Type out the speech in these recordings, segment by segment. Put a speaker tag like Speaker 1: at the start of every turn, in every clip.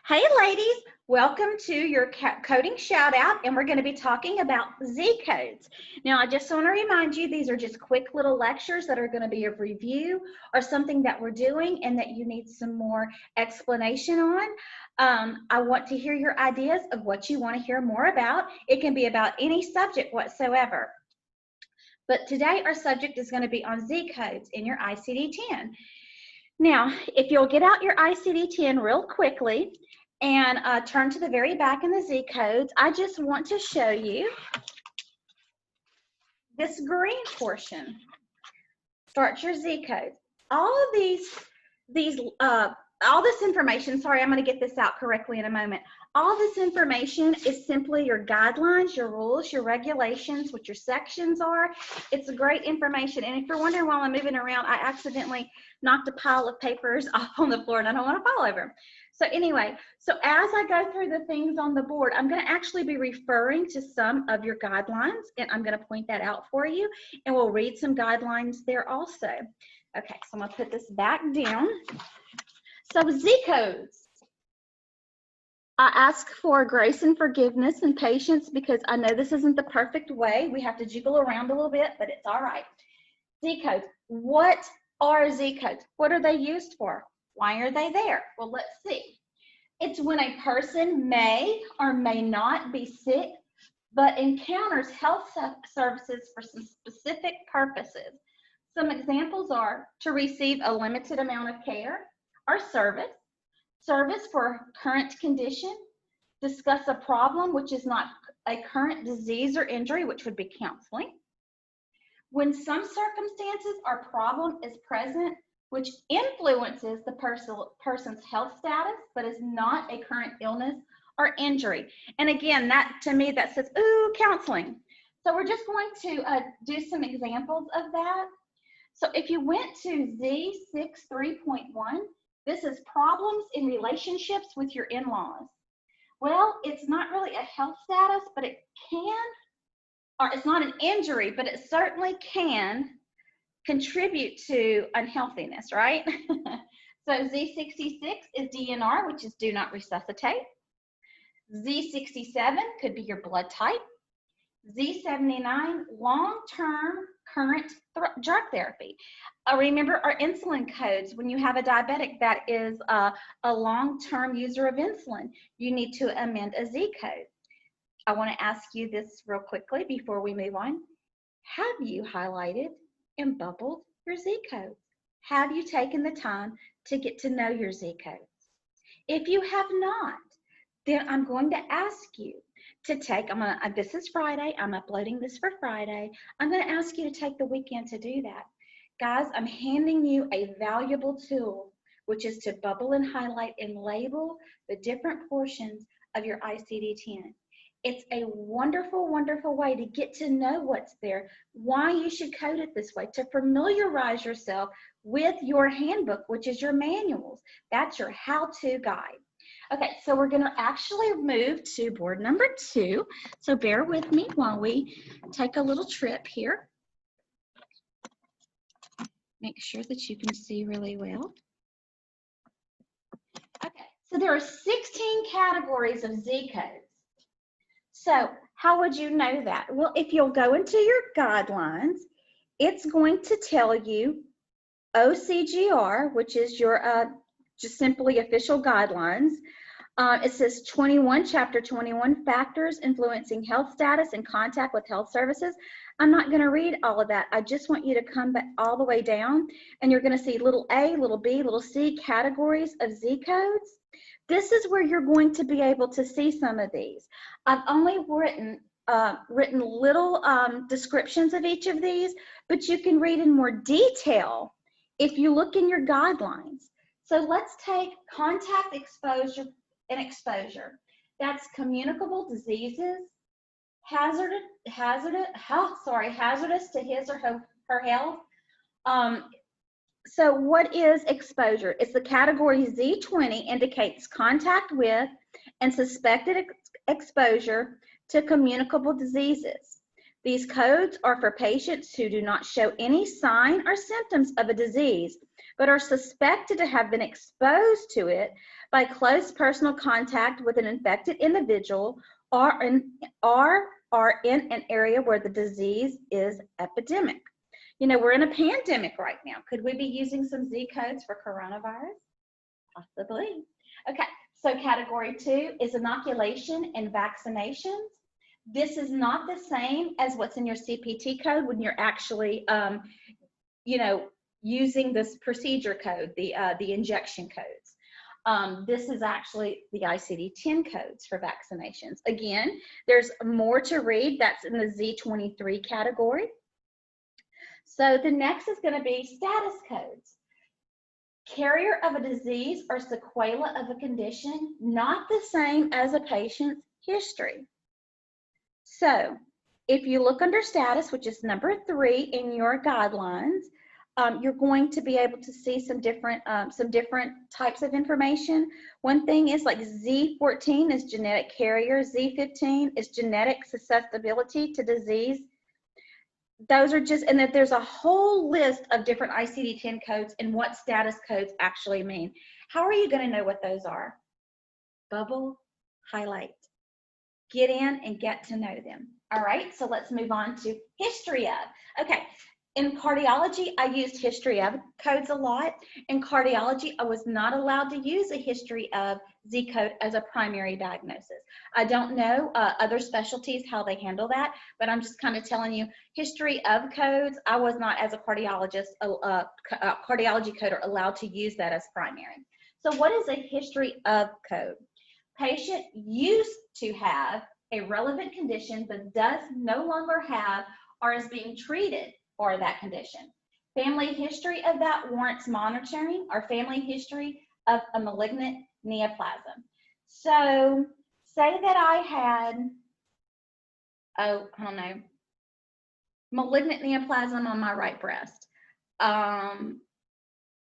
Speaker 1: Hey ladies, welcome to your coding shout out, and we're going to be talking about Z codes. Now I just want to remind you, these are just quick little lectures that are going to be a review or something that we're doing and that you need some more explanation on. I want to hear your ideas of what you want to hear more about. It can be about any subject whatsoever. But today our subject is going to be on Z codes in your ICD-10. Now, if you'll get out your ICD-10 real quickly and turn to the very back in the Z codes, I just want to show you this green portion. Start your Z codes. All of all this information, sorry, I'm going to get this out correctly in a moment. All this information is simply your guidelines, your rules, your regulations, what your sections are. It's great information. And if you're wondering while I'm moving around, I accidentally knocked a pile of papers off on the floor and I don't want to fall over. So anyway, so as I go through the things on the board, I'm going to actually be referring to some of your guidelines, and I'm going to point that out for you, and we'll read some guidelines there also. Okay, so I'm going to put this back down. So Z codes. I ask for grace and forgiveness and patience because I know this isn't the perfect way. We have to jiggle around a little bit, but it's all right. Z codes. What are Z codes? What are they used for? Why are they there? Well, let's see. It's when a person may or may not be sick, but encounters health services for some specific purposes. Some examples are to receive a limited amount of care or service for current condition, discuss a problem which is not a current disease or injury, which would be counseling. When some circumstances or problem is present which influences the person's health status, but is not a current illness or injury. And again, that to me, that says, ooh, counseling. So we're just going to do some examples of that. So if you went to Z63.1, this is problems in relationships with your in-laws. Well, it's not really a health status, but it can, or it's not an injury, but it certainly can contribute to unhealthiness, right? So Z66 is DNR, which is do not resuscitate. Z67 could be your blood type. Z79, long-term current drug therapy. Remember our insulin codes. When you have a diabetic that is a long-term user of insulin, you need to amend a Z code. I want to ask you this real quickly before we move on. Have you highlighted and bubbled your Z codes? Have you taken the time to get to know your Z codes? If you have not, then I'm going to ask you to take, this is Friday, I'm uploading this for Friday. I'm going to ask you to take the weekend to do that. Guys, I'm handing you a valuable tool, which is to bubble and highlight and label the different portions of your ICD-10. It's a wonderful, wonderful way to get to know what's there, why you should code it this way, to familiarize yourself with your handbook, which is your manuals. That's your how-to guide. Okay, so we're going to actually move to board number 2. So bear with me while we take a little trip here. Make sure that you can see really well. Okay, so there are 16 categories of Z codes. So how would you know that? Well, if you'll go into your guidelines, it's going to tell you OCGR, which is your just simply official guidelines. It says 21, chapter 21, factors influencing health status and contact with health services. I'm not going to read all of that. I just want you to come back all the way down, and you're going to see little a, little b, little c categories of Z codes. This is where you're going to be able to see some of these. I've only written little descriptions of each of these, but you can read in more detail if you look in your guidelines. So let's take contact exposure and exposure. That's communicable diseases, hazardous to his or her health. So what is exposure? It's the category Z20 indicates contact with and suspected exposure to communicable diseases. These codes are for patients who do not show any sign or symptoms of a disease, but are suspected to have been exposed to it by close personal contact with an infected individual or are in an area where the disease is epidemic. You know, we're in a pandemic right now. Could we be using some Z codes for coronavirus? Possibly. Okay, so category 2 is inoculation and vaccinations. This is not the same as what's in your CPT code when you're actually, you know, using this procedure code, the injection codes. This is actually the ICD-10 codes for vaccinations. Again, there's more to read. That's in the Z23 category. So the next is going to be status codes. Carrier of a disease or sequela of a condition, not the same as a patient's history. So if you look under status, which is number 3 in your guidelines, you're going to be able to see some different types of information. One thing is like Z14 is genetic carrier, Z15 is genetic susceptibility to disease. Those are just, and that there's a whole list of different ICD-10 codes and what status codes actually mean. How are you going to know what those are? Bubble, highlight. Get in and get to know them. All right, so let's move on to history of. Okay, in cardiology, I used history of codes a lot. In cardiology, I was not allowed to use a history of Z code as a primary diagnosis. I don't know other specialties, how they handle that, but I'm just kind of telling you, history of codes, I was not, as a cardiologist, cardiology coder, allowed to use that as primary. So what is a history of code? Patient used to have a relevant condition, but does no longer have or is being treated for that condition. Family history of that warrants monitoring, or family history of a malignant neoplasm. So say that I had, I don't know, malignant neoplasm on my right breast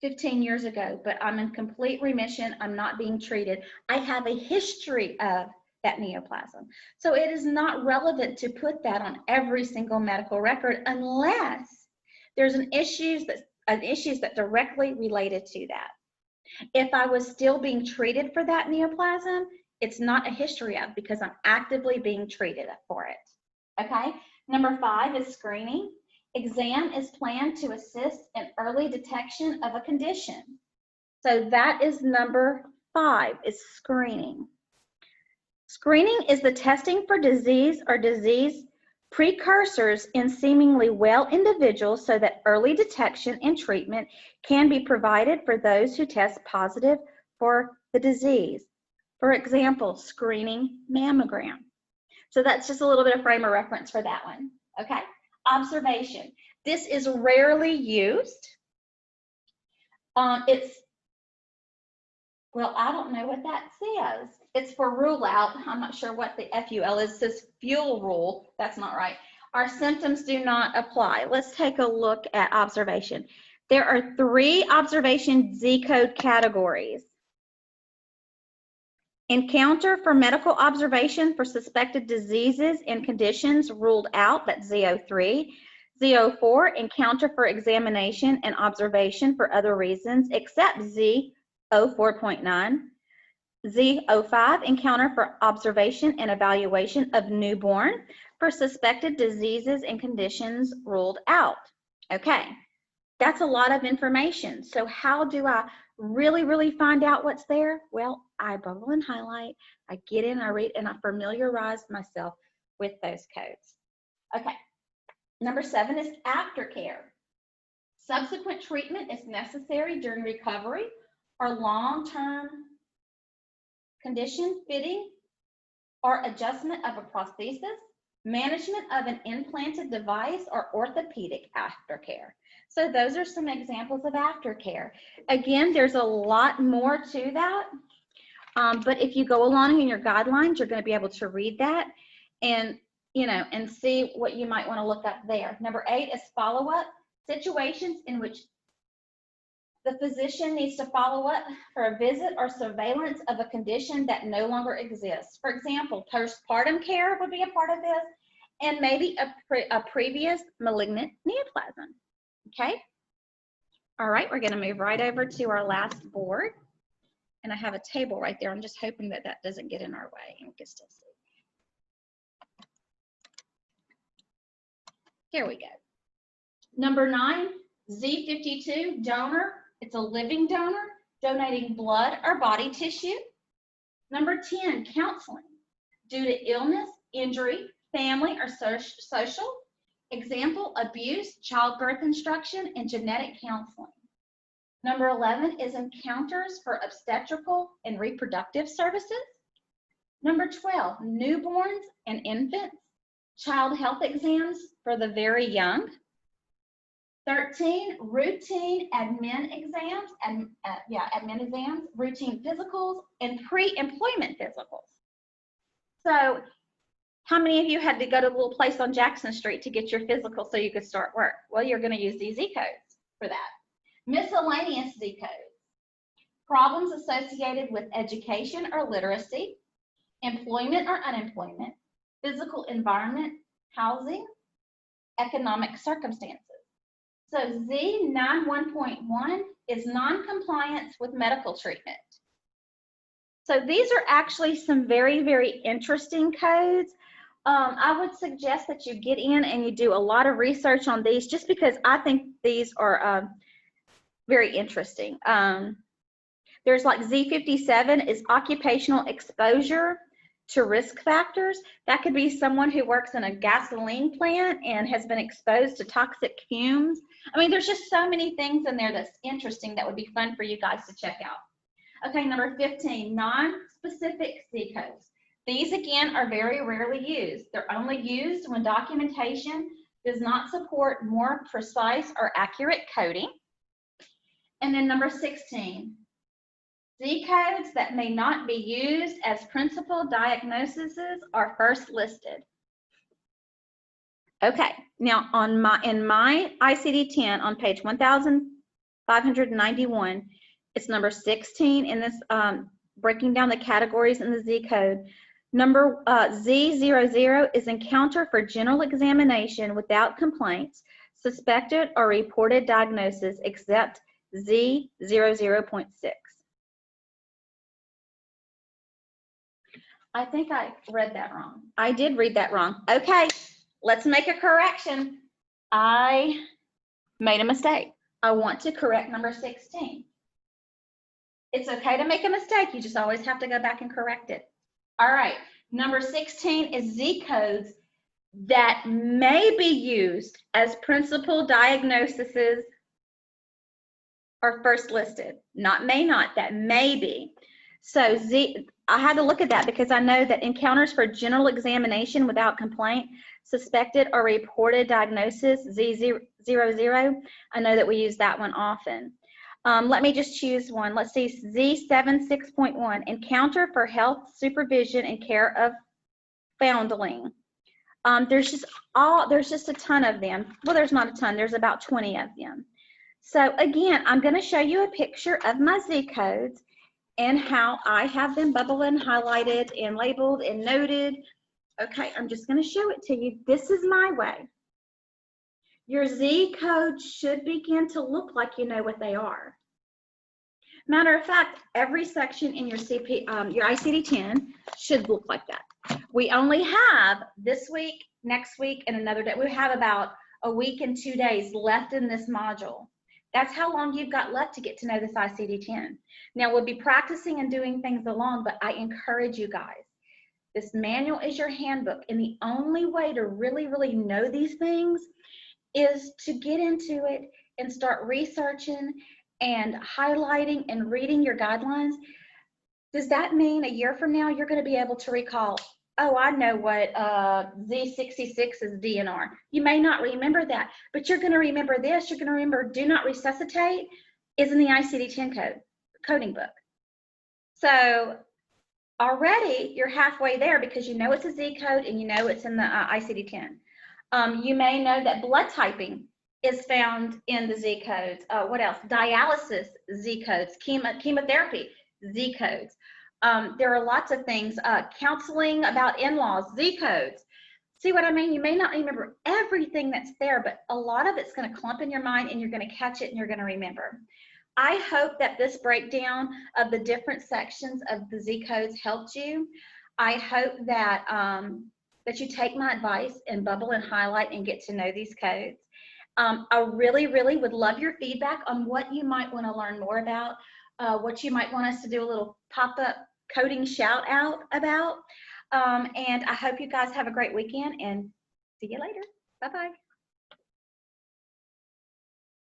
Speaker 1: 15 years ago, but I'm in complete remission, I'm not being treated. I have a history of that neoplasm. So it is not relevant to put that on every single medical record unless there's an issues that directly related to that. If I was still being treated for that neoplasm, it's not a history of, because I'm actively being treated for it. Okay, number 5 is screening. Exam is planned to assist in early detection of a condition. So that is number 5, is screening. Screening is the testing for disease or disease precursors in seemingly well individuals so that early detection and treatment can be provided for those who test positive for the disease. For example, screening mammogram. So that's just a little bit of frame of reference for that one. Okay, observation. This is rarely used. Well, I don't know what that says. It's for rule out. I'm not sure what the FUL is. It says fuel rule. That's not right. Our symptoms do not apply. Let's take a look at observation. There are 3 observation Z code categories. Encounter for medical observation for suspected diseases and conditions ruled out, that's Z03. Z04, encounter for examination and observation for other reasons except Z04.9. Z05, encounter for observation and evaluation of newborn for suspected diseases and conditions ruled out. Okay, that's a lot of information. So how do I really find out what's there? Well, I bubble and highlight, I get in, I read, and I familiarize myself with those codes. Okay, number 7 is aftercare. Subsequent treatment is necessary during recovery or long-term condition, fitting or adjustment of a prosthesis, management of an implanted device, or orthopedic aftercare. So those are some examples of aftercare. Again, there's a lot more to that, but if you go along in your guidelines, you're going to be able to read that and, you know, and see what you might want to look up there. Number 8 is follow-up. Situations in which the physician needs to follow up for a visit or surveillance of a condition that no longer exists. For example, postpartum care would be a part of this, and maybe a previous malignant neoplasm. Okay? All right, we're going to move right over to our last board. And I have a table right there. I'm just hoping that that doesn't get in our way. And we can still see. Here we go. Number 9, Z52, donor. It's a living donor, donating blood or body tissue. Number 10, counseling. Due to illness, injury, family, or social. Example, abuse, childbirth instruction, and genetic counseling. Number 11 is encounters for obstetrical and reproductive services. Number 12, newborns and infants, child health exams for the very young. 13, routine admin exams, admin exams, routine physicals, and pre-employment physicals. So how many of you had to go to a little place on Jackson Street to get your physical so you could start work? Well, you're going to use these Z codes for that. Miscellaneous Z codes. Problems associated with education or literacy, employment or unemployment, physical environment, housing, economic circumstances. So Z91.1 is non-compliance with medical treatment. So these are actually some very, very interesting codes. I would suggest that you get in and you do a lot of research on these just because I think these are very interesting. There's like Z57 is occupational exposure to risk factors. That could be someone who works in a gasoline plant and has been exposed to toxic fumes. I mean, there's just so many things in there that's interesting that would be fun for you guys to check out. Okay, number 15, non-specific Z codes. These again are very rarely used. They're only used when documentation does not support more precise or accurate coding. And then number 16, Z codes that may not be used as principal diagnoses are first listed. Okay, now in my ICD-10 on page 1591, it's number 16 in this breaking down the categories in the Z code. Number Z00 is encounter for general examination without complaints, suspected or reported diagnosis except Z00.6. I think I read that wrong. I did read that wrong. Okay, let's make a correction. I made a mistake. I want to correct number 16. It's okay to make a mistake. You just always have to go back and correct it. All right, number 16 is Z codes that may be used as principal diagnoses are first listed. Not may not, that may be. So I had to look at that because I know that encounters for general examination without complaint, suspected or reported diagnosis, Z00, I know that we use that one often. Let me just choose one. Let's see, Z76.1, encounter for health supervision and care of foundling. There's just a ton of them. Well, there's not a ton, there's about 20 of them. So again, I'm going to show you a picture of my Z codes and how I have them bubbled and highlighted and labeled and noted. Okay, I'm just going to show it to you. This is my way. Your Z codes should begin to look like you know what they are. Matter of fact, every section in your your ICD-10 should look like that. We only have this week, next week, and another day. We have about a week and 2 days left in this module. That's how long you've got left to get to know this ICD-10. Now, we'll be practicing and doing things along, but I encourage you guys. This manual is your handbook, and the only way to really, really know these things is to get into it and start researching and highlighting and reading your guidelines. Does that mean a year from now you're going to be able to recall, oh, I know what Z66 is DNR. You may not remember that, but you're going to remember this. You're going to remember do not resuscitate is in the ICD-10 coding book. So already you're halfway there because you know it's a Z code and you know it's in the ICD-10. You may know that blood typing is found in the Z codes. What else? Dialysis Z codes, chemotherapy Z codes. There are lots of things. Counseling about in-laws Z codes. See what I mean? You may not remember everything that's there, but a lot of it's going to clump in your mind and you're going to catch it and you're going to remember. I hope that this breakdown of the different sections of the Z codes helped you. I hope that that you take my advice and bubble and highlight and get to know these codes. I really, really would love your feedback on what you might want to learn more about, what you might want us to do a little pop-up coding shout out about. And I hope you guys have a great weekend and see you later. Bye-bye.